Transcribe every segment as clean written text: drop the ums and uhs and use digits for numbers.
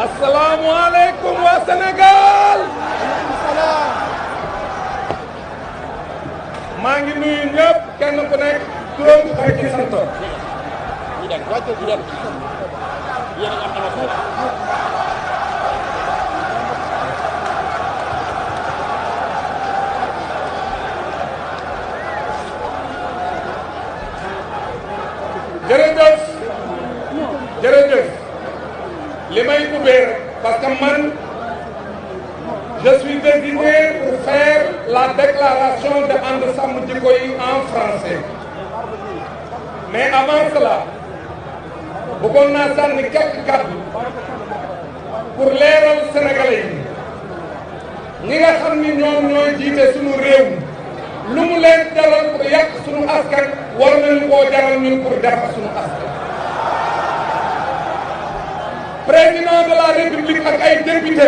asalaamualeykum waa Sénégal. maa ngi nuyu ñëpp kenn ku nekk turam ak ci santam. jërëjëf jërëjëf li may ubbee parce que man je suis désigné pour faire la déclaration de And Samm Jikko Yi en français mais avant cela bëggoon naa sànni quelques kàddu pour leeral sénégalais yi ñi nga xam ni ñoom ñooy jiite suñu réew lu mu leen jaral pour yàq suñu askan war nañu koo jaral ñun pour defar suñu askan. président de la république ak ay député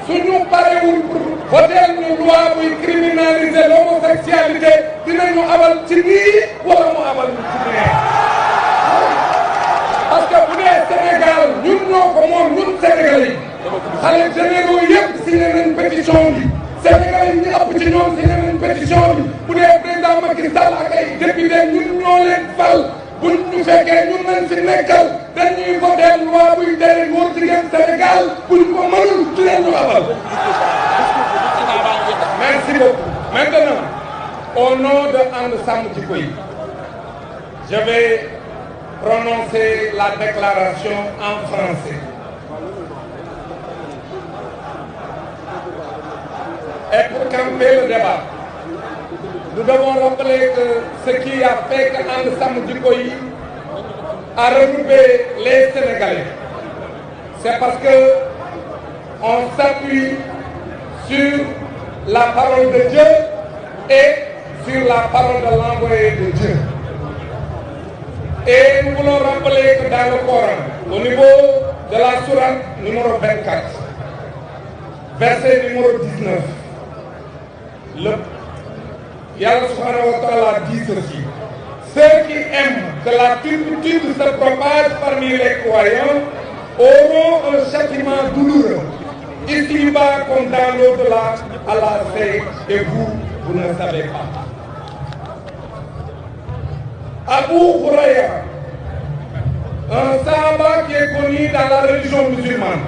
suñu parewul pour voter ñu loi buy criminaliser l'homosexualité dinañu abal ci nii wala mu abal ñu ci nee parce que bu dee Sénégal ñun ñoo ko moom ñun Sénégalais yi xale généraux yëpp signé nañ pétition bi Sénégalais yi ñu ëpp ci ñoom signé nañ pétition bi bu dee président Macky Sall ak ay député ñun ñoo leen fal buñ ñu fekkee ñun nañ fi nekkal dañuy voter loi buy tere góor jigéen Sénégal buñ ko mënul dinañ ñu abal. Merci beaucoup. Maintenant, au nom de And Samm Jikko Yi, je vais prononcer la déclaration en français. Et pour camper le débat, nous devons rappeler que ce qui a fait que And Samm Jikko Yi a regroupé les Sénégalais, c'est parce que on s'appuie sur la parole de Dieu et sur la parole de l'envoyé de Dieu. Et nous voulons rappeler que dans le Coran, au niveau de la sourate numéro 24, verset numéro 19, Yahweh subhanahu wa ta'ala dit ceci: ceux qui aiment que la turpitude se propage parmi les croyants auront un châtiment douloureux, ici-bas comme dans l'au-delà. Allah sait et vous ne savez pas. Abu Hurayra, un sahaba qui est connu dans la religion musulmane,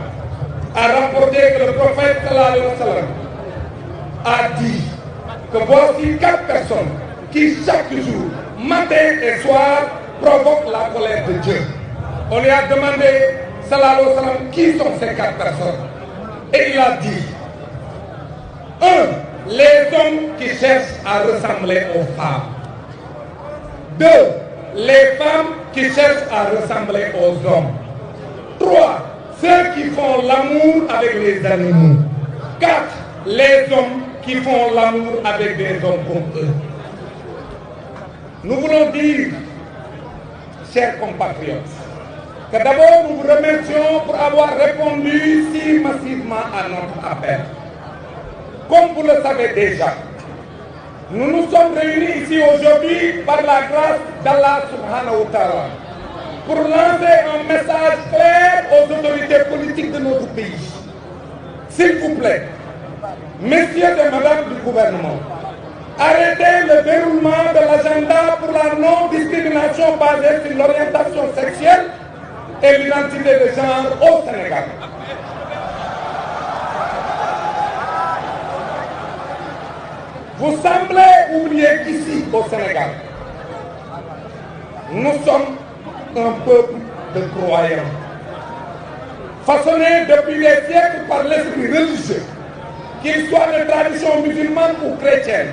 a rapporté que le prophète sallallahu alayhi wa sallam a dit que voici 4 personnes qui chaque jour, matin et soir, provoquent la colère de Dieu. On lui a demandé sallallahu alayhi wa sallam qui sont ces 4 personnes. Et il a dit: 1. Les hommes qui cherchent à ressembler aux femmes. 2. Les femmes qui cherchent à ressembler aux hommes. 3. Ceux qui font l'amour avec les animaux. 4. Les hommes qui font l'amour avec des hommes comme eux. Nous voulons dire, chers compatriotes, que d'abord nous vous remercions pour avoir répondu si massivement à notre appel. Comme vous le savez déjà, nous nous sommes réunis ici aujourd'hui par la grâce d'Allah subhanahu wa ta'ala pour lancer un message clair aux autorités politiques de notre pays. S'il vous plaît, messieurs et mesdames du gouvernement, arrêtez le déroulement de l'agenda pour la non-discrimination basée sur l'orientation sexuelle et l'identité de genre au Sénégal. Vous semblez oublier qu'ici, au Sénégal, nous sommes un peuple de croyants, façonnés depuis des siècles par l'esprit religieux, qu'il soit de tradition musulmane ou chrétienne.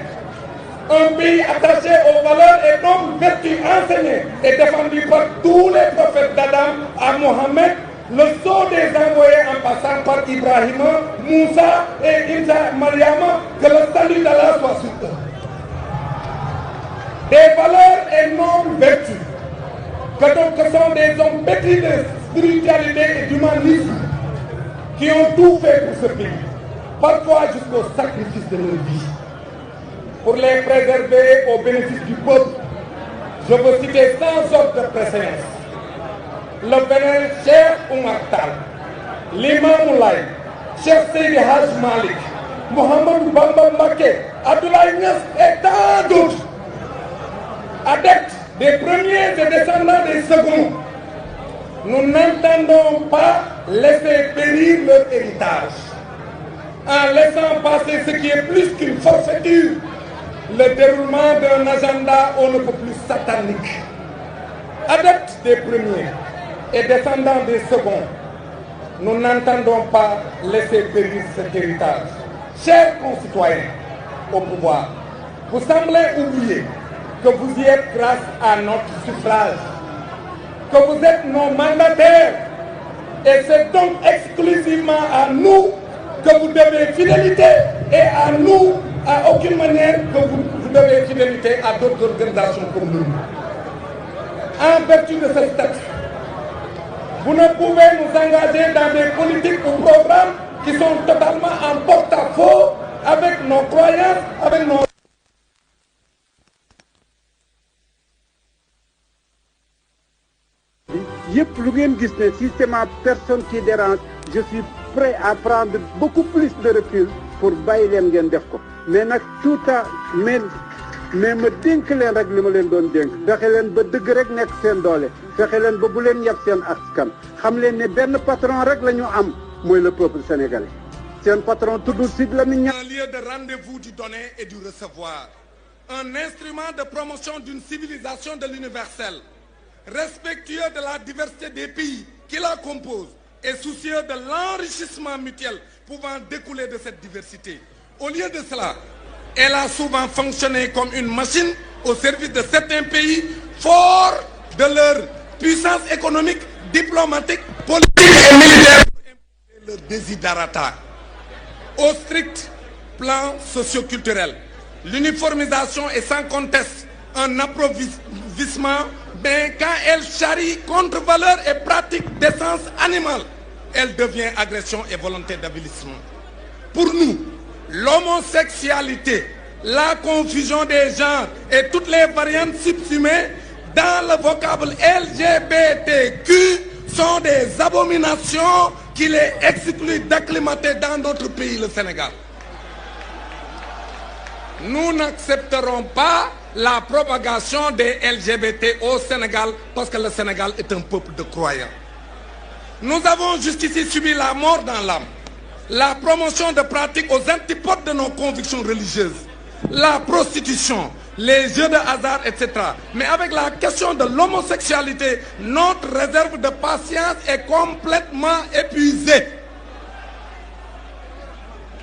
Un pays attaché aux valeurs et nobles vertus enseignées et défendues par tous les prophètes d'Adam à Mohammed, le sceau des envoyés en passant par Ibrahim, Moussa et Isa Mariama, que le salut d'Allah soit sur eux. Des valeurs et nobles vertus, que sont des hommes pétris de spiritualité et d'humanisme, qui ont tout fait pour ce pays, parfois jusqu'au sacrifice de leur vie. Pour les préserver au bénéfice du peuple, je veux citer sans ordre de préséance le vénéré Cheikh Oumar Tall, l'imam Moulay, Cheikh Seydi Hadj Malick, Mohamed Bamba Mbacké, Abdoulaye Niass et tant d'autres, adeptes des premiers et descendants des seconds, nous n'entendons pas laisser périr leur héritage en laissant passer ce qui est plus qu'une forfaiture, le déroulement d'un agenda on ne peut plus satanique. Adeptes des premiers et descendants des seconds, nous n'entendons pas laisser périr cet héritage. Chers concitoyens au pouvoir, vous semblez oublier que vous y êtes grâce à notre suffrage, que vous êtes nos mandataires, et c'est donc exclusivement à nous que vous devez fidélité, et à nous, à aucune manière que vous devez fidélité à d'autres organisations comme nous. En vertu de ce statut, vous ne pouvez nous engager dans des politiques ou programmes qui sont totalement en porte-à-faux avec nos croyances, avec nos... yëpp lu ngeen gis ne si c'est ma personne qui dérange, je suis prêt à prendre beaucoup plus de recul pour bàyyi leen ngeen def ko mais nag tout à mais ma dénk leen rek li ma leen doon dénk fexe leen ba dëgg rek nekk seen doole fexe leen ba bu leen yab seen askan xam leen ne benn patron rek la ñu am mooy le peuple sénégalais seen patron tudd Sidy Lamine Niasse. Un lieu de rendez-vous du donner et du recevoir, un instrument de promotion d'une civilisation de l'universel, respectueux de la diversité des pays qui la composent et soucieux de l'enrichissement mutuel pouvant découler de cette diversité. Au lieu de cela, elle a souvent fonctionné comme une machine au service de certains pays forts de leur puissance économique, diplomatique, politique et militaire pour imposer leur desiderata. Au strict plan socio-culturel, l'uniformisation est sans conteste un approvisionnement, mais quand elle charrie contre-valeurs et pratiques d'essence animale, elle devient agression et volonté d'avilissement. Pour nous, l'homosexualité, la confusion des genres et toutes les variantes subsumées dans le vocable LGBTQ sont des abominations qui les excluent d'acclimater dans notre pays, le Sénégal. Nous n'accepterons pas la propagation des LGBT au Sénégal parce que le Sénégal est un peuple de croyants. Nous avons jusqu'ici subi la mort dans l'âme, la promotion de pratiques aux antipodes de nos convictions religieuses, la prostitution, les jeux de hasard, etc. Mais avec la question de l'homosexualité, notre réserve de patience est complètement épuisée.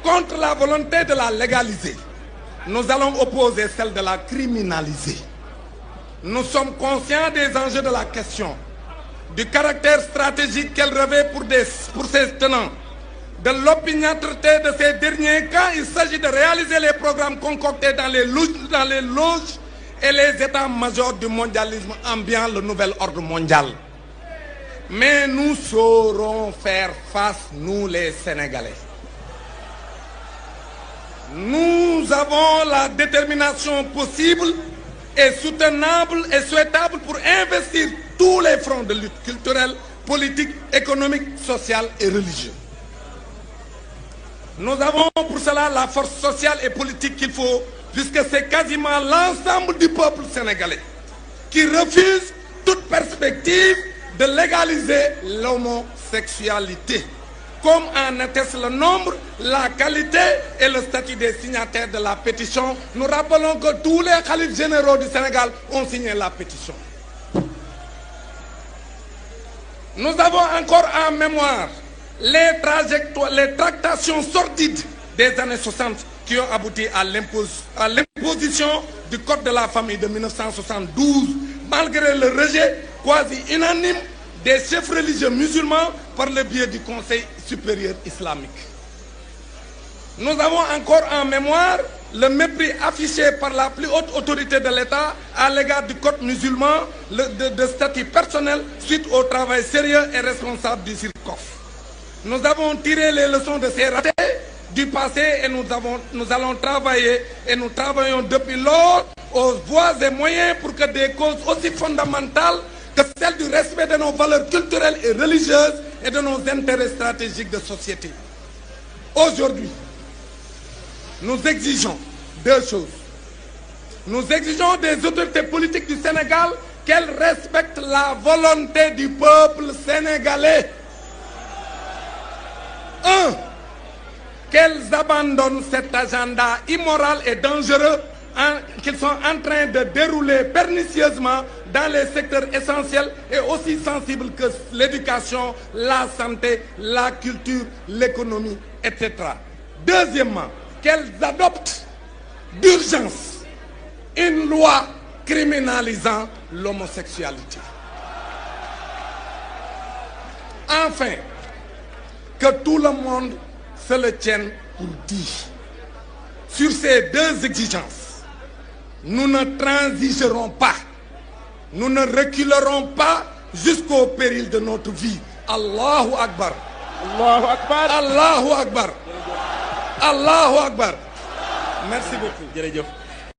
Contre la volonté de la légaliser, nous allons opposer celle de la criminaliser. Nous sommes conscients des enjeux de la question, du caractère stratégique qu'elle revêt pour ses tenants, de l'opiniâtreté de ces derniers quand il s'agit de réaliser les programmes concoctés dans les loges et les états-majors du mondialisme ambiant le nouvel ordre mondial. Mais nous saurons faire face, nous les Sénégalais. Nous avons la détermination possible et soutenable et souhaitable pour investir tous les fronts de lutte culturelle, politique, économique, sociale et religieuse. Nous avons pour cela la force sociale et politique qu'il faut, puisque c'est quasiment l'ensemble du peuple sénégalais qui refuse toute perspective de légaliser l'homosexualité, comme en atteste le nombre, la qualité et le statut des signataires de la pétition. Nous rappelons que tous les khalifes généraux du Sénégal ont signé la pétition. Nous avons encore en mémoire les tractations sordides des années 60 qui ont abouti à l'imposition du Code de la famille de 1972, malgré le rejet quasi unanime des chefs religieux musulmans par le biais du Conseil supérieur islamique. Nous avons encore en mémoire le mépris affiché par la plus haute autorité de l'État à l'égard du code musulman de statut personnel suite au travail sérieux et responsable du CIRCOF. Nous avons tiré les leçons de ces ratés du passé et nous allons travailler et nous travaillons depuis lors aux voies et moyens pour que des causes aussi fondamentales que celle du respect de nos valeurs culturelles et religieuses et de nos intérêts stratégiques de société. Aujourd'hui, nous exigeons deux choses. Nous exigeons des autorités politiques du Sénégal qu'elles respectent la volonté du peuple sénégalais. Un, qu'elles abandonnent cet agenda immoral et dangereux qu'ils sont en train de dérouler pernicieusement dans les secteurs essentiels et aussi sensibles que l'éducation, la santé, la culture, l'économie, etc. Deuxièmement, qu'elles adoptent d'urgence une loi criminalisant l'homosexualité. Enfin, que tout le monde se le tienne pour dit. Sur ces deux exigences, nous ne transigerons pas, nous ne reculerons pas jusqu'au péril de notre vie. Allahu Akbar. Allahu Akbar. Allahu Akbar. Allahu Akbar. Merci beaucoup. Jërëjëf.